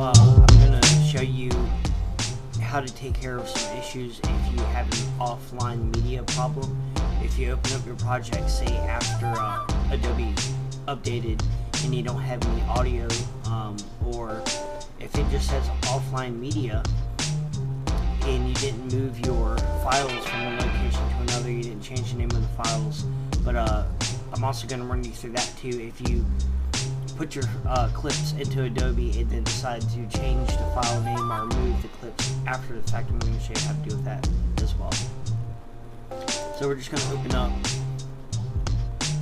I'm going to show you how to take care of some issues if you have an offline media problem. If you open up your project, say after Adobe updated and you don't have any audio, or if it just says offline media and you didn't move your files from one location to another, you didn't change the name of the files. But I'm also going to run you through that too. If you put your clips into Adobe and then decide to change the file name or move the clips after the fact, I'm going to show you how to deal with that as well. So we're just going to open up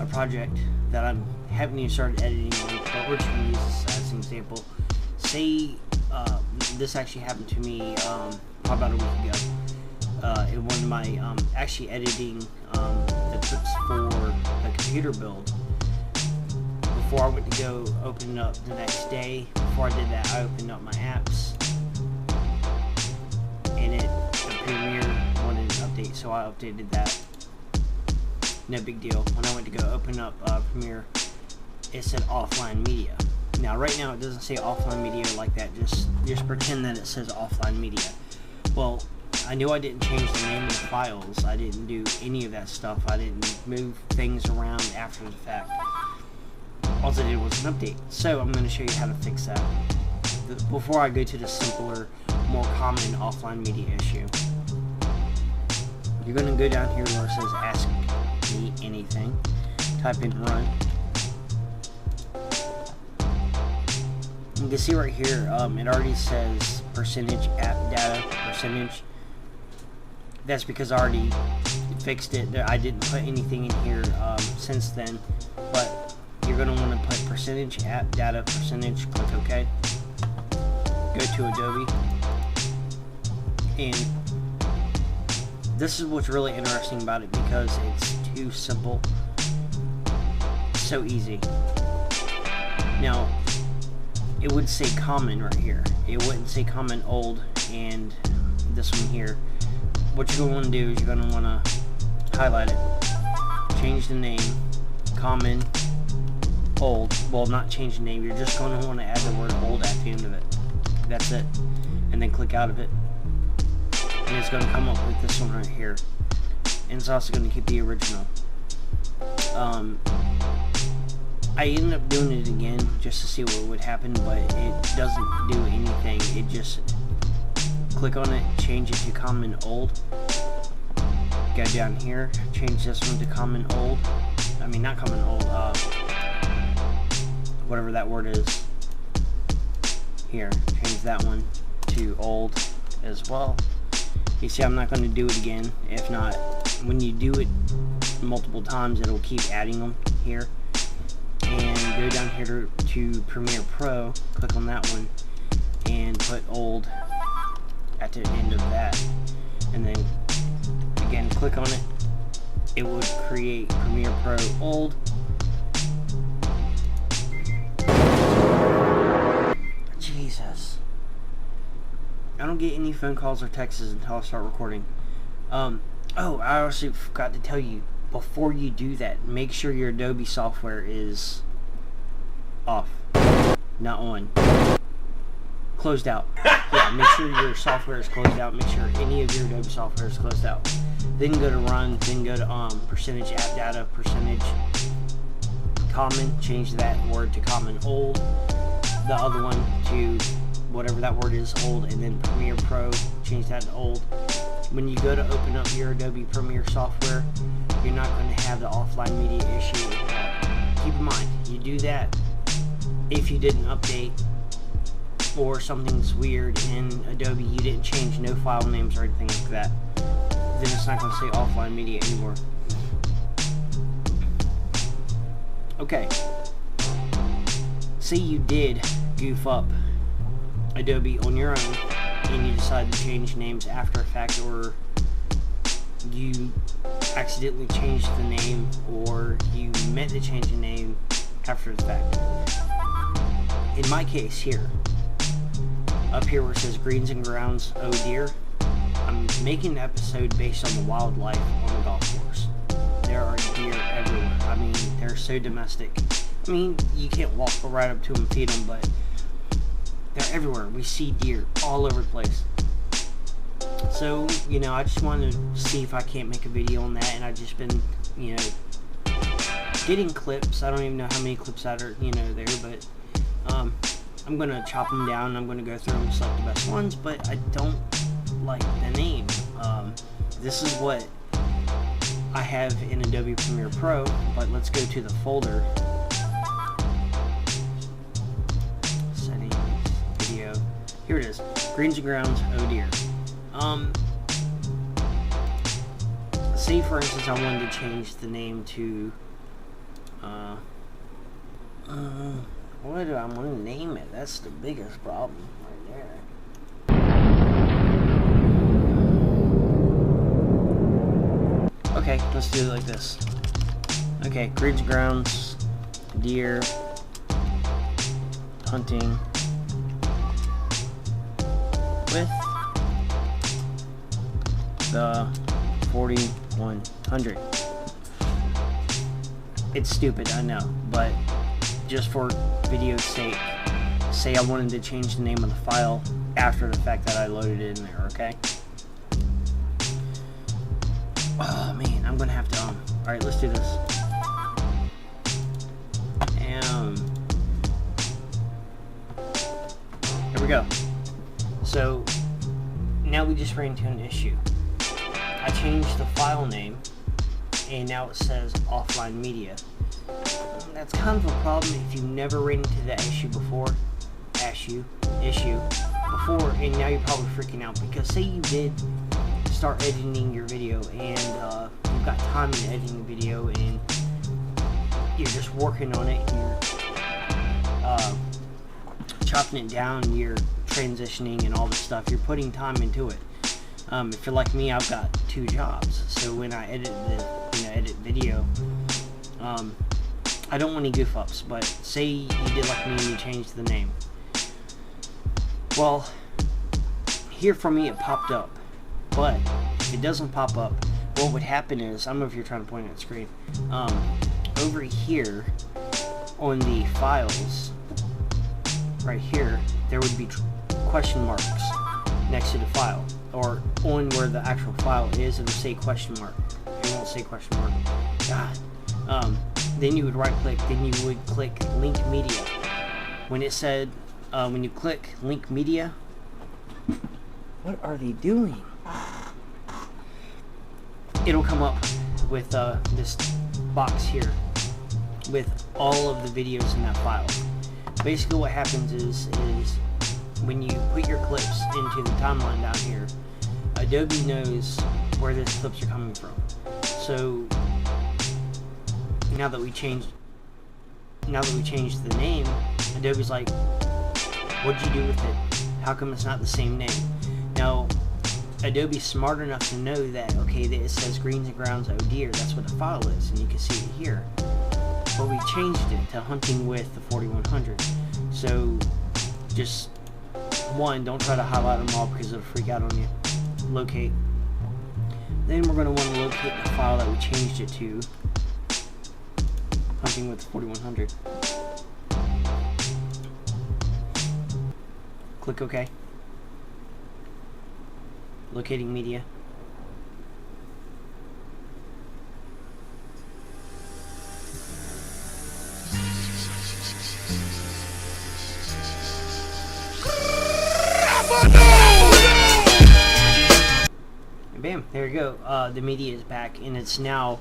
a project that I haven't even started editing on, but we're just going to use this as an example. Say this actually happened to me about a week ago. In one of my actually editing the clips for the computer build. Before I went to go open it up the next day, before I did that, I opened up my apps, and the Premiere wanted an update, so I updated that. No big deal. When I went to go open up Premiere, it said offline media. Now, right now, it doesn't say offline media like that. Just pretend that it says offline media. Well, I knew I didn't change the name of the files. I didn't do any of that stuff. I didn't move things around after the fact. All I did was an update. So I'm going to show you how to fix that before I go to the simpler, more common offline media issue. You're going to go down here where it says ask me anything. Type in run. You can see right here, it already says percentage app data percentage. That's because I already fixed it. I didn't put anything in here since then, but you're going to want to put percentage app data percentage. Click OK. Go to Adobe, and this is what's really interesting about it because it's too simple, so easy. Now, it would say common right here. It wouldn't say common old and this one here. What you're going to want to do is you're going to want to highlight it, change the name, common, old. Well, not change the name. You're just going to want to add the word old at the end of it. That's it. And then click out of it. And it's going to come up with this one right here. And it's also going to keep the original. I ended up doing it again just to see what would happen, but it doesn't do anything. It just click on it, change it to common old. Go down here, change this one to common old. I mean, not common old, whatever that word is. Here, change that one to old as well. You see, I'm not going to do it again. If not, when you do it multiple times, it'll keep adding them here. And go down here to Premiere Pro, click on that one, and put old at the end of that. And then, again, click on it. It would create Premiere Pro old. Jesus. I don't get any phone calls or texts until I start recording. Oh, I also forgot to tell you, before you do that, make sure your Adobe software is off, not on, closed out. Yeah, make sure your software is closed out. Make sure any of your Adobe software is closed out. Then go to run, then go to percentage app data, percentage common, change that word to common old, the other one to whatever that word is, old, and then Premiere Pro, change that to old. When you go to open up your Adobe Premiere software, you're not going to have the offline media issue. Keep in mind, you do that if you didn't update or something's weird in Adobe, you didn't change no file names or anything like that, then it's not going to say offline media anymore. Okay, say you did goof up Adobe on your own and you decide to change names after a fact, or you accidentally changed the name, or you meant to change the name after the fact. In my case here, up here where it says greens and grounds, oh dear, I'm making an episode based on the wildlife on the golf course. There are deer everywhere. I mean, they're so domestic. I mean, you can't walk right up to them and feed them, but They're everywhere. We see deer all over the place. So, you know, I just wanted to see if I can't make a video on that, and I've just been, you know, getting clips. I don't even know how many clips that are, you know, there, but I'm going to chop them down. I'm going to go through them and select the best ones, but I don't like the name. This is what I have in Adobe Premiere Pro, but let's go to the folder. Settings, video. Here it is. Greens and Grounds, oh dear. Say for instance I wanted to change the name to what do I want to name it? That's the biggest problem right there. Okay, let's do it like this. Okay, Greens and Grounds, deer, hunting with the 4100. It's stupid, I know, but just for video's sake, say I wanted to change the name of the file after the fact that I loaded it in there, okay? Oh man, I'm gonna have to, alright, let's do this. Here we go. So, now we just ran into an issue. I changed the file name, and now it says offline media. That's kind of a problem if you've never ran into that issue before, and now you're probably freaking out, because say you did start editing your video, and you've got time in editing the video, and you're just working on it, and you're chopping it down, you're transitioning and all this stuff, you're putting time into it. If you're like me, I've got 2 jobs, so when I edit video, I don't want any goof ups, but say you did like me and you changed the name. Well, here for me it popped up, but if it doesn't pop up, what would happen is, I don't know if you're trying to point at the screen, over here on the files, right here, there would be question marks next to the file, or on where the actual file is, it'll say question mark. It won't say question mark. God. Then you would right click, then you would click link media. When it said, when you click link media, what are they doing? It'll come up with this box here with all of the videos in that file. Basically what happens is when you put your clips into the timeline down here, Adobe knows where those clips are coming from. So now that we changed the name, Adobe's like, what'd you do with it? How come it's not the same name? Now, Adobe's smart enough to know that, okay, that it says Greens and Grounds, oh dear, that's what the file is, and you can see it here. But we changed it to hunting with the 4100. So, just, one, don't try to highlight them all because it'll freak out on you. Locate. Then we're going to want to locate the file that we changed it to. Hunting with 4100. Click OK. Locating media. And bam, there you go. The media is back, and it's now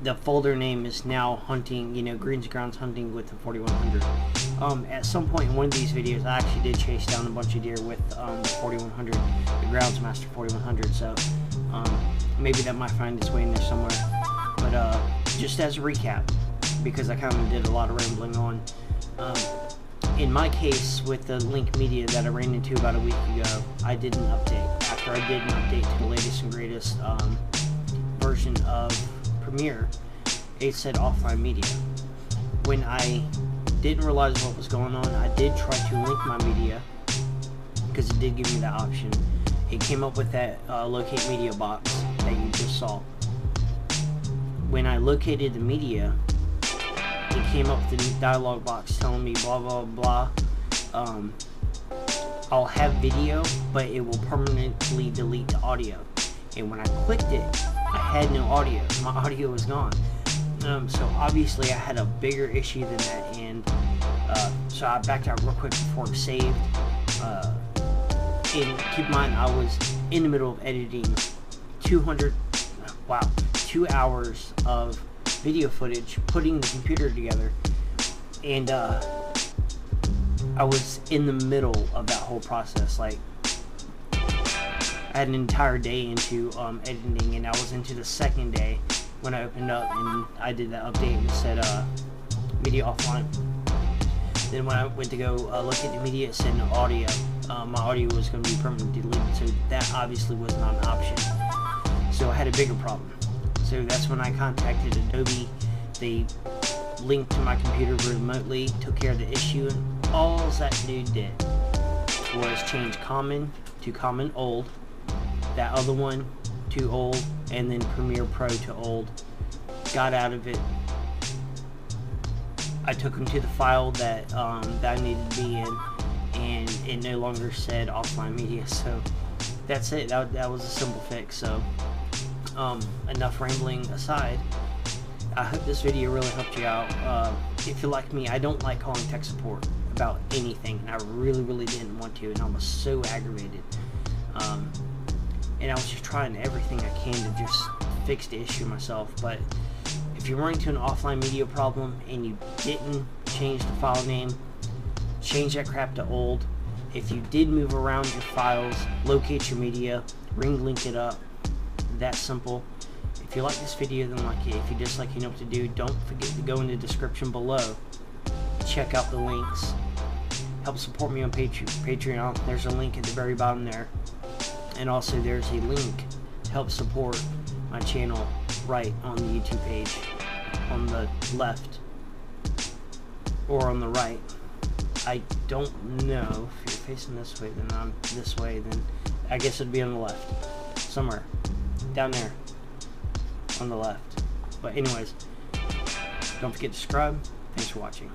the folder name is now hunting, Greens and Grounds hunting with the 4100. At some point in one of these videos, I actually did chase down a bunch of deer with the 4100, the Groundsmaster 4100. So maybe that might find its way in there somewhere. But just as a recap, because I kind of did a lot of rambling on, in my case with the link media that I ran into about a week ago, I did an update. After I did an update to the latest and greatest version of Premiere, it said offline media. When I didn't realize what was going on, I did try to link my media, because it did give me that option. It came up with that locate media box that you just saw. When I located the media, it came up with the dialog box telling me blah blah blah. I'll have video, but it will permanently delete the audio. And when I clicked it, I had no audio. My audio was gone. So obviously I had a bigger issue than that, and so I backed out real quick before it saved. And keep in mind, I was in the middle of editing 2 hours of video footage, putting the computer together, and I was in the middle of that whole process. Like, I had an entire day into editing, and I was into the second day when I opened up and I did that update and said media offline. Then when I went to go look at the media, it said no audio. My audio was going to be permanently deleted, so that obviously was not an option. So I had a bigger problem. So that's when I contacted Adobe. They linked to my computer remotely, took care of the issue, and all that dude did was change common to common old, that other one to old, and then Premiere Pro to old. Got out of it. I took them to the file that that I needed to be in, and it no longer said offline media. So that's it. That was a simple fix. So enough rambling aside, I hope this video really helped you out. If you're like me, I don't like calling tech support about anything, and I really didn't want to, and I was so aggravated. And I was just trying everything I can to just fix the issue myself. But if you're running into an offline media problem and you didn't change the file name, change that crap to old. If you did move around your files, locate your media, link it up. That simple. If you like this video, then like it. If you dislike, you know what to do. Don't forget to go in the description below. Check out the links. Help support me on Patreon. There's a link at the very bottom there. And also there's a link to help support my channel right on the YouTube page, on the left or on the right. I don't know. If you're facing this way, then I'm this way, then I guess it'd be on the left. Somewhere. Down there. On the left. But anyways, don't forget to subscribe. Thanks for watching.